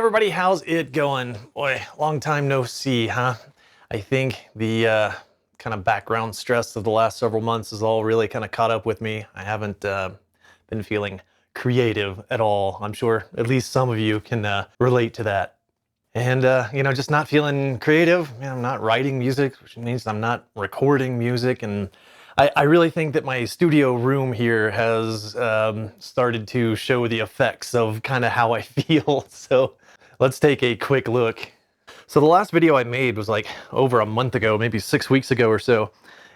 everybody, how's it going? Boy, long time no see, huh? I think the kind of background stress of the last several months is all really kind of caught up with me. I haven't been feeling creative at all. I'm sure at least some of you can relate to that. And, just not feeling creative. I'm not writing music, which means I'm not recording music. And I really think that my studio room here has started to show the effects of kind of how I feel. So let's take a quick look. So the last video I made was like over a month ago, maybe 6 weeks ago or so.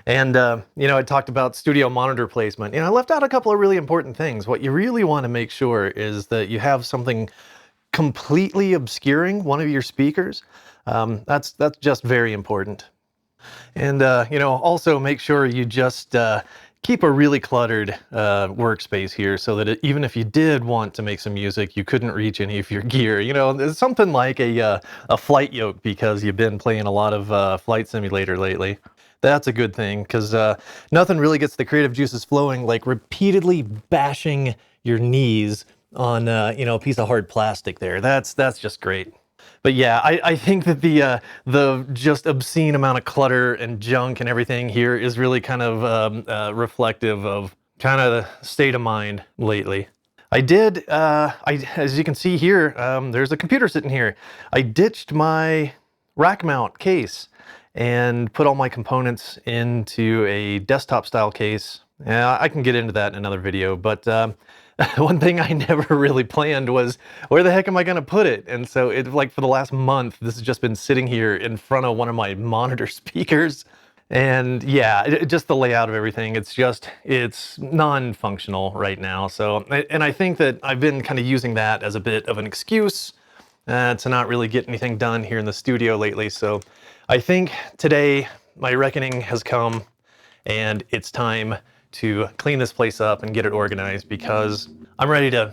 And, I talked about studio monitor placement. I left out a couple of really important things. What you really want to make sure is that you have something completely obscuring one of your speakers. That's just very important. And, also make sure you just keep a really cluttered workspace here so that even if you did want to make some music, you couldn't reach any of your gear. There's something like a flight yoke because you've been playing a lot of Flight Simulator lately. That's a good thing because nothing really gets the creative juices flowing like repeatedly bashing your knees on a piece of hard plastic there. That's just great. But yeah, I think that the just obscene amount of clutter and junk and everything here is really kind of reflective of kind of the state of mind lately. As you can see here, there's a computer sitting here. I ditched my rack mount case and put all my components into a desktop style case. Yeah, I can get into that in another video, but one thing I never really planned was where the heck am I going to put it? And so for the last month, this has just been sitting here in front of one of my monitor speakers. And yeah, just the layout of everything, it's non-functional right now. So, and I think that I've been kind of using that as a bit of an excuse to not really get anything done here in the studio lately. So I think today my reckoning has come and it's time to clean this place up and get it organized because I'm ready to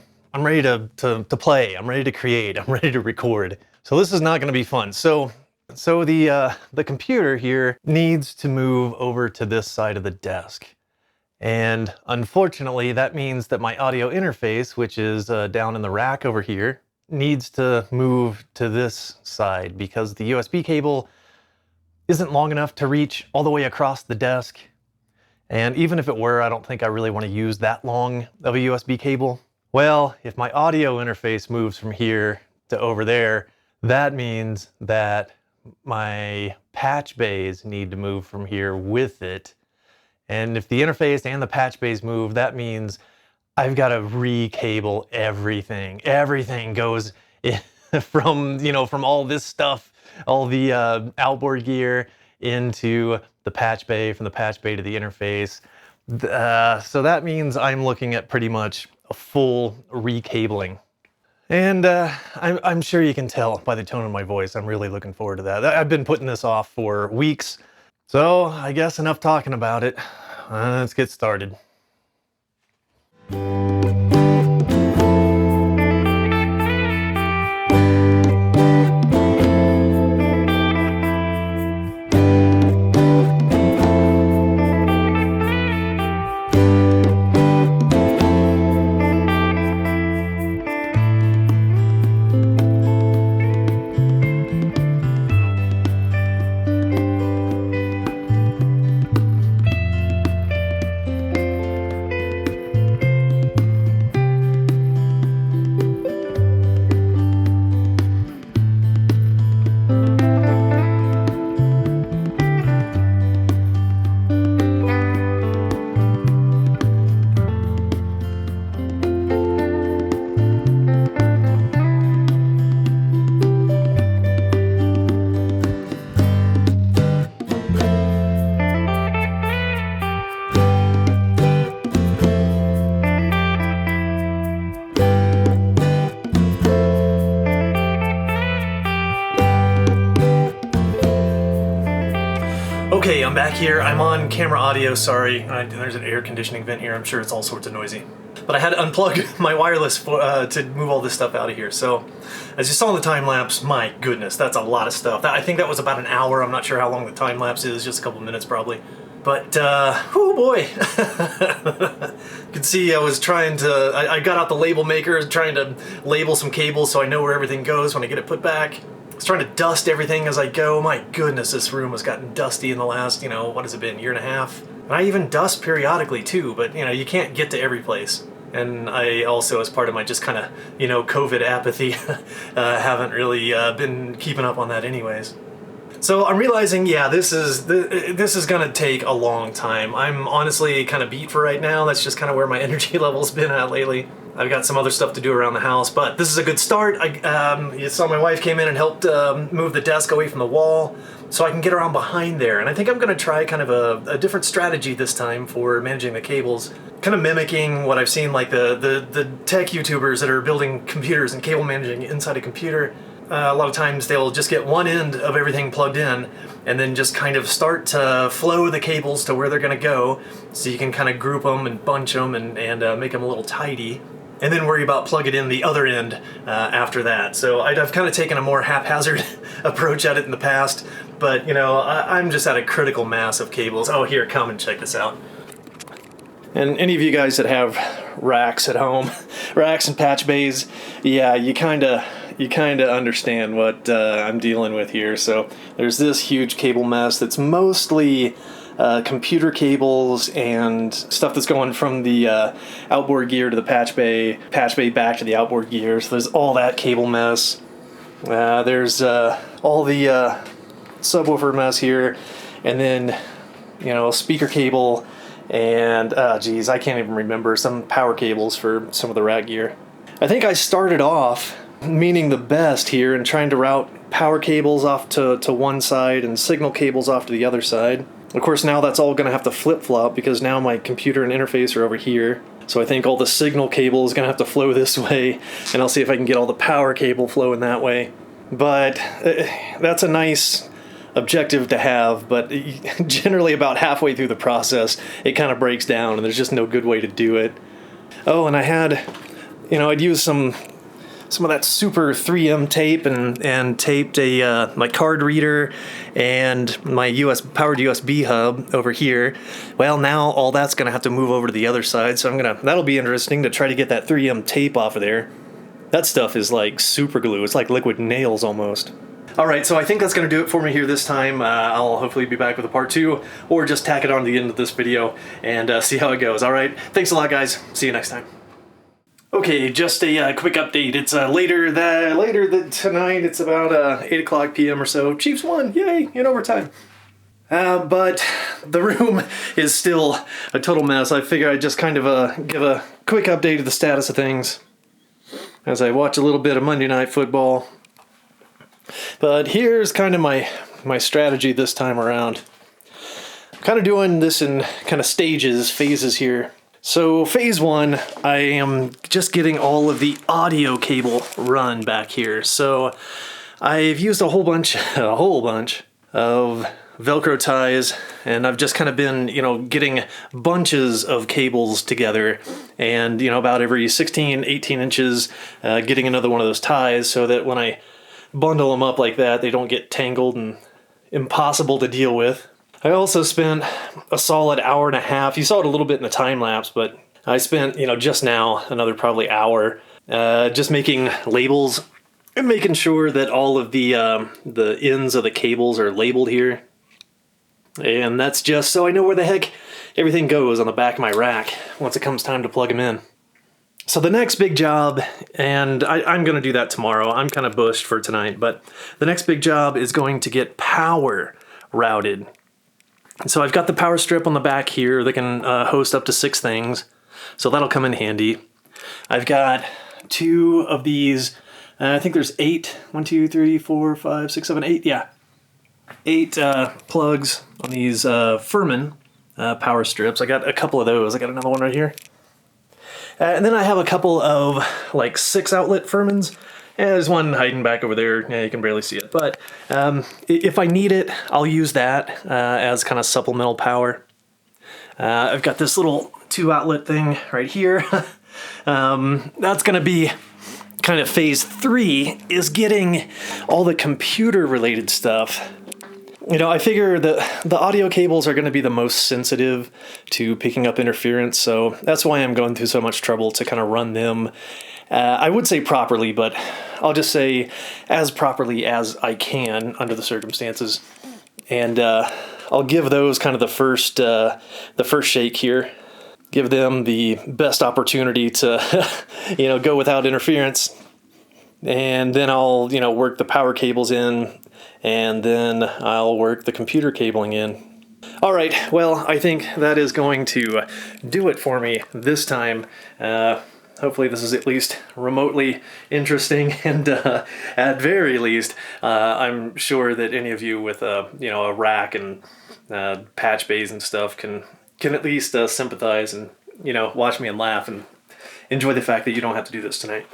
play, I'm ready to create, I'm ready to record. So this is not going to be fun. So the computer here needs to move over to this side of the desk. And unfortunately, that means that my audio interface, which is down in the rack over here, needs to move to this side because the USB cable isn't long enough to reach all the way across the desk. And even if it were, I don't think I really want to use that long of a USB cable. Well, if my audio interface moves from here to over there, that means that my patch bays need to move from here with it. And if the interface and the patch bays move, that means I've got to re-cable everything. Everything goes from all this stuff, all the outboard gear into the patch bay, from the patch bay to the interface. So that means I'm looking at pretty much a full recabling. And I'm sure you can tell by the tone of my voice, I'm really looking forward to that. I've been putting this off for weeks. So I guess enough talking about it. Let's get started. Okay, I'm back here. I'm on camera audio, sorry. There's an air conditioning vent here. I'm sure it's all sorts of noisy. But I had to unplug my wireless to move all this stuff out of here. So, as you saw in the time lapse, my goodness, that's a lot of stuff. I think that was about an hour. I'm not sure how long the time lapse is, just a couple minutes probably. But, oh boy. You can see I was trying to, I got out the label maker, trying to label some cables so I know where everything goes when I get it put back. I was trying to dust everything as I go. My goodness, this room has gotten dusty in the last, what has it been, year and a half? And I even dust periodically too, but, you can't get to every place. And I also, as part of my just kind of, COVID apathy, haven't really been keeping up on that anyways. So I'm realizing, yeah, this is gonna take a long time. I'm honestly kind of beat for right now. That's just kind of where my energy level's been at lately. I've got some other stuff to do around the house, but this is a good start. You saw my wife came in and helped move the desk away from the wall so I can get around behind there. And I think I'm gonna try kind of a different strategy this time for managing the cables, kind of mimicking what I've seen like the tech YouTubers that are building computers and cable managing inside a computer. A lot of times they'll just get one end of everything plugged in and then just kind of start to flow the cables to where they're going to go, so you can kind of group them and bunch them and make them a little tidy, and then worry about plugging in the other end after that. So I've kind of taken a more haphazard approach at it in the past, but I'm just at a critical mass of cables. Oh, here, come and check this out. And any of you guys that have racks at home, racks and patch bays, yeah, you kind of understand what I'm dealing with here. So there's this huge cable mess that's mostly computer cables and stuff that's going from the outboard gear to the patch bay back to the outboard gear. So there's all that cable mess. There's all the subwoofer mess here, and then speaker cable, and geez, I can't even remember, some power cables for some of the rack gear. I think I started off meaning the best here and trying to route power cables off to one side and signal cables off to the other side. Of course, now that's all going to have to flip-flop because now my computer and interface are over here. So I think all the signal cable is going to have to flow this way, and I'll see if I can get all the power cable flowing that way. But that's a nice objective to have, but generally about halfway through the process, it kind of breaks down and there's just no good way to do it. Oh, and I had, I'd use some of that super 3M tape and taped my card reader and my powered USB hub over here. Well, now all that's gonna have to move over to the other side, so that'll be interesting to try to get that 3M tape off of there. That stuff is like super glue. It's like liquid nails almost. All right, so I think that's gonna do it for me here this time. I'll hopefully be back with a part 2, or just tack it on to the end of this video and see how it goes. All right, thanks a lot, guys. See you next time. Okay, just a quick update. It's later tonight. It's about 8 o'clock p.m. or so. Chiefs won, yay, in overtime. But the room is still a total mess. I figure I'd just kind of give a quick update of the status of things as I watch a little bit of Monday Night Football. But here's kind of my strategy this time around. I'm kind of doing this in kind of phases here. So phase 1, I am just getting all of the audio cable run back here. So I've used a whole bunch of Velcro ties, and I've just kind of been, getting bunches of cables together, and, about every 16, 18 inches, getting another one of those ties so that when I bundle them up like that, they don't get tangled and impossible to deal with. I also spent a solid hour and a half. You saw it a little bit in the time lapse, but I spent, just now another probably hour just making labels and making sure that all of the ends of the cables are labeled here. And that's just so I know where the heck everything goes on the back of my rack once it comes time to plug them in. So the next big job, and I'm going to do that tomorrow. I'm kind of bushed for tonight, but the next big job is going to get power routed. So I've got the power strip on the back here that can host up to 6 things, so that'll come in handy. I've got 2 of these, I think there's 8, 1, 2, 3, 4, 5, 6, 7, 8, yeah. 8 plugs on these Furman power strips. I got a couple of those. I got another one right here. And then I have a couple of like 6 outlet Furmans. And there's one hiding back over there. Yeah, you can barely see it. But if I need it, I'll use that as kind of supplemental power. I've got this little 2 outlet thing right here. That's going to be kind of phase 3, is getting all the computer related stuff You know, I figure that the audio cables are going to be the most sensitive to picking up interference, so that's why I'm going through so much trouble to kind of run them. I would say properly, but I'll just say as properly as I can under the circumstances. And I'll give those kind of the first shake here. Give them the best opportunity to, go without interference. And then I'll, work the power cables in, and then I'll work the computer cabling in. All right, well, I think that is going to do it for me this time. Hopefully this is at least remotely interesting, and at very least, I'm sure that any of you with a rack and patch bays and stuff can at least sympathize and watch me and laugh and enjoy the fact that you don't have to do this tonight.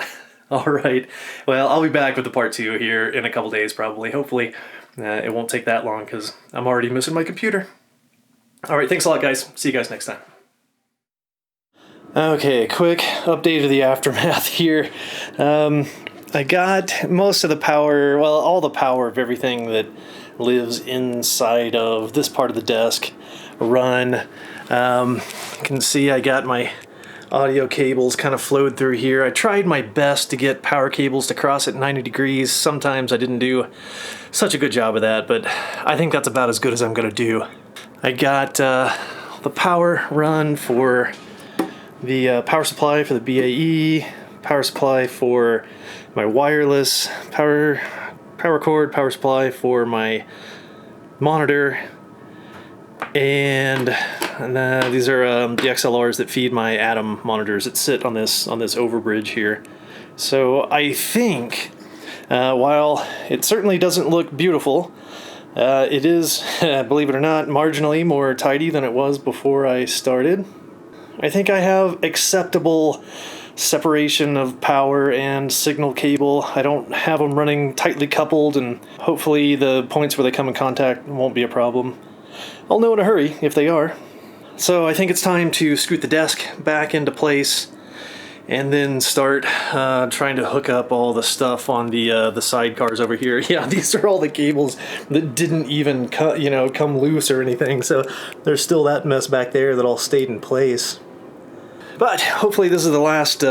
All right, well, I'll be back with the part 2 here in a couple days probably. Hopefully it won't take that long because I'm already missing my computer. All right, thanks a lot, guys. See you guys next time. Okay, quick update of the aftermath here. I got most of the power, well, all the power of everything that lives inside of this part of the desk run. You can see I got my audio cables kind of flowed through here. I tried my best to get power cables to cross at 90 degrees. Sometimes I didn't do such a good job of that, but I think that's about as good as I'm going to do. I got the power run for the power supply for the BAE, power supply for my wireless, power cord, power supply for my monitor, and these are the XLRs that feed my Atom monitors that sit on this overbridge here. So I think while it certainly doesn't look beautiful, it is, believe it or not, marginally more tidy than it was before I started. I think I have acceptable separation of power and signal cable. I don't have them running tightly coupled, and hopefully the points where they come in contact won't be a problem. I'll know in a hurry if they are. So I think it's time to scoot the desk back into place and then start trying to hook up all the stuff on the sidecars over here. Yeah, these are all the cables that didn't even come loose or anything, so there's still that mess back there that all stayed in place. But hopefully this is the last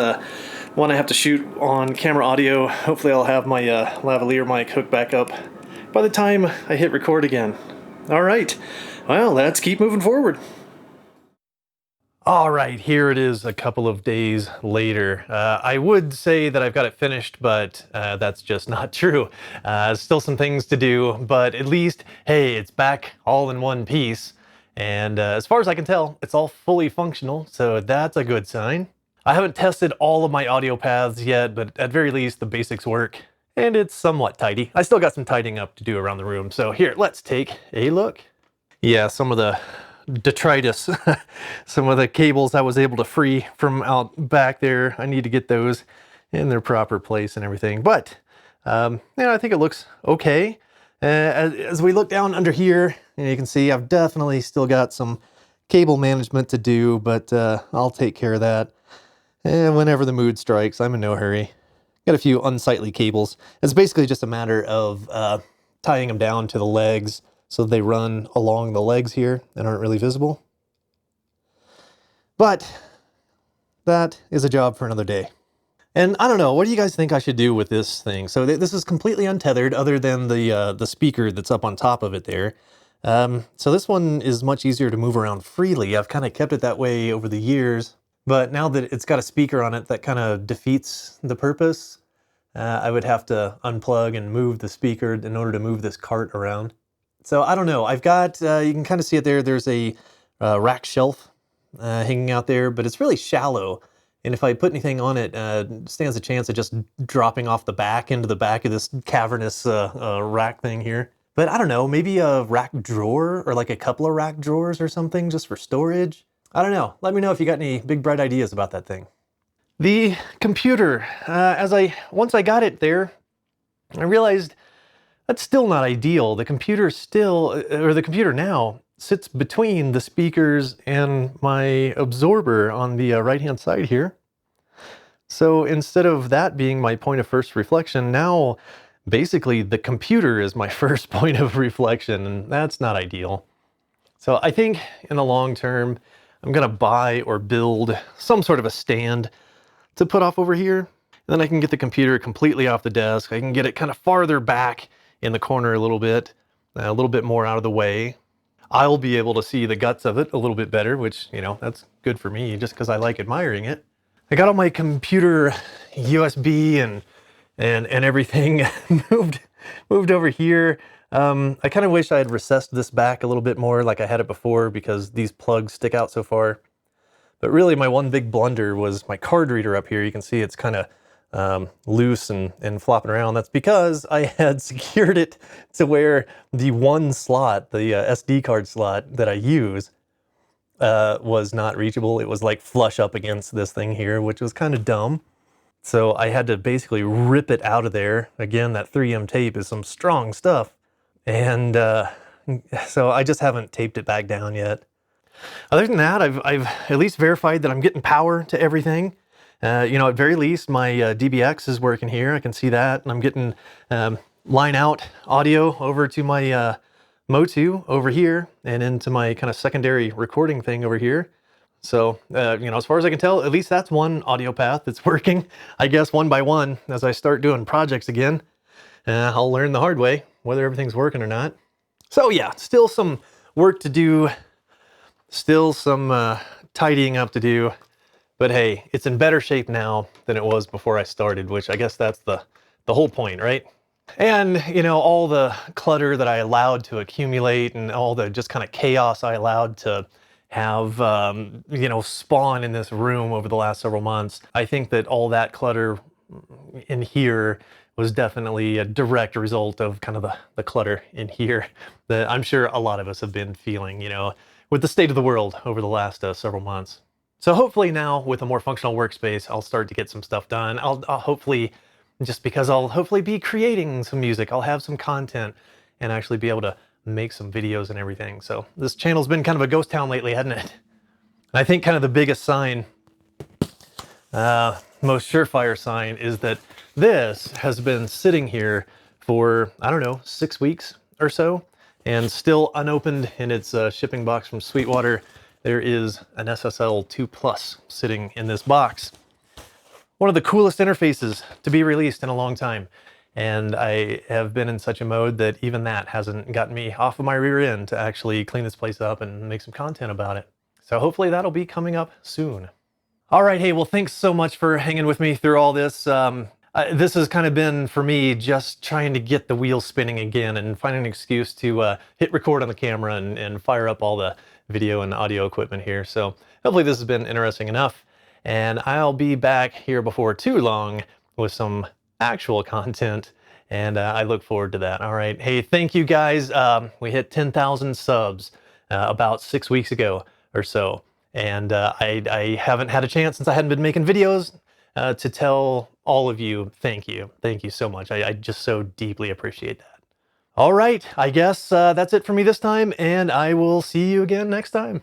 one I have to shoot on camera audio. Hopefully I'll have my lavalier mic hooked back up by the time I hit record again. All right, well, let's keep moving forward. All right, here it is a couple of days later. I would say that I've got it finished, but that's just not true. Still some things to do, but at least, hey, it's back all in one piece. And as far as I can tell, it's all fully functional, so that's a good sign. I haven't tested all of my audio paths yet, but at very least the basics work, and it's somewhat tidy. I still got some tidying up to do around the room, so here, let's take a look. Yeah, some of the detritus, some of the cables I was able to free from out back there, I need to get those in their proper place and everything, but I think it looks okay. As we look down under here, you can see I've definitely still got some cable management to do, but I'll take care of that whenever the mood strikes. I'm in no hurry. Got a few unsightly cables. It's basically just a matter of tying them down to the legs so they run along the legs here and aren't really visible. But that is a job for another day. And I don't know, what do you guys think I should do with this thing? So this is completely untethered other than the speaker that's up on top of it there. So this one is much easier to move around freely. I've kind of kept it that way over the years, but now that it's got a speaker on it, that kind of defeats the purpose. I would have to unplug and move the speaker in order to move this cart around. So I don't know, I've got, you can kind of see it there, there's a rack shelf hanging out there, but it's really shallow. And if I put anything on it, stands a chance of just dropping off the back into the back of this cavernous rack thing here. But I don't know, maybe a rack drawer or like a couple of rack drawers or something just for storage. I don't know. Let me know if you got any big bright ideas about that thing. The computer, once I got it there, I realized that's still not ideal. The computer now sits between the speakers and my absorber on the right-hand side here. So instead of that being my point of first reflection, now basically the computer is my first point of reflection, and that's not ideal. So I think in the long term, I'm gonna buy or build some sort of a stand to put off over here. And then I can get the computer completely off the desk. I can get it kind of farther back in the corner a little bit more out of the way. I'll be able to see the guts of it a little bit better, which, you know, that's good for me just because I like admiring it. I got all my computer USB and everything moved over here. I kind of wish I had recessed this back a little bit more like I had it before, because these plugs stick out so far. But really my one big blunder was my card reader up here. You can see it's kind of loose and flopping around. That's because I had secured it to where the one slot, the SD card slot that I use, was not reachable. It was like flush up against this thing here, which was kind of dumb. So I had to basically rip it out of there. Again, that 3M tape is some strong stuff. And so I just haven't taped it back down yet. Other than that, I've at least verified that I'm getting power to everything. You know, at very least, my DBX is working here. I can see that. And I'm getting line out audio over to my Motu over here and into my kind of secondary recording thing over here. So, you know, as far as I can tell, at least that's one audio path that's working. I guess one by one, as I start doing projects again, I'll learn the hard way whether everything's working or not. So yeah, still some work to do, still some tidying up to do, but hey, it's in better shape now than it was before I started, which I guess that's the whole point, right? And, you know, all the clutter that I allowed to accumulate and all the just kind of chaos I allowed to have, you know, spawn in this room over the last several months, I think that all that clutter in here was definitely a direct result of kind of the clutter in here that I'm sure a lot of us have been feeling, you know, with the state of the world over the last several months. So hopefully now with a more functional workspace, I'll start to get some stuff done. I'll hopefully, just because I'll hopefully be creating some music, I'll have some content and actually be able to make some videos and everything. So this channel's been kind of a ghost town lately, hasn't it? And I think kind of the biggest sign, most surefire sign, is that this has been sitting here for, I don't know, 6 weeks or so, and still unopened in its shipping box from Sweetwater. There is an SSL 2 Plus sitting in this box. One of the coolest interfaces to be released in a long time. And I have been in such a mode that even that hasn't gotten me off of my rear end to actually clean this place up and make some content about it. So hopefully that'll be coming up soon. All right, hey, well, thanks so much for hanging with me through all this. This has kind of been, for me, just trying to get the wheels spinning again and find an excuse to hit record on the camera and fire up all the video and audio equipment here. So hopefully this has been interesting enough. And I'll be back here before too long with some actual content, and I look forward to that. All right, hey, thank you guys. We hit 10,000 subs about 6 weeks ago or so. And I haven't had a chance, since I hadn't been making videos, to tell all of you thank you. Thank you so much. I just so deeply appreciate that. All right, I guess that's it for me this time, and I will see you again next time.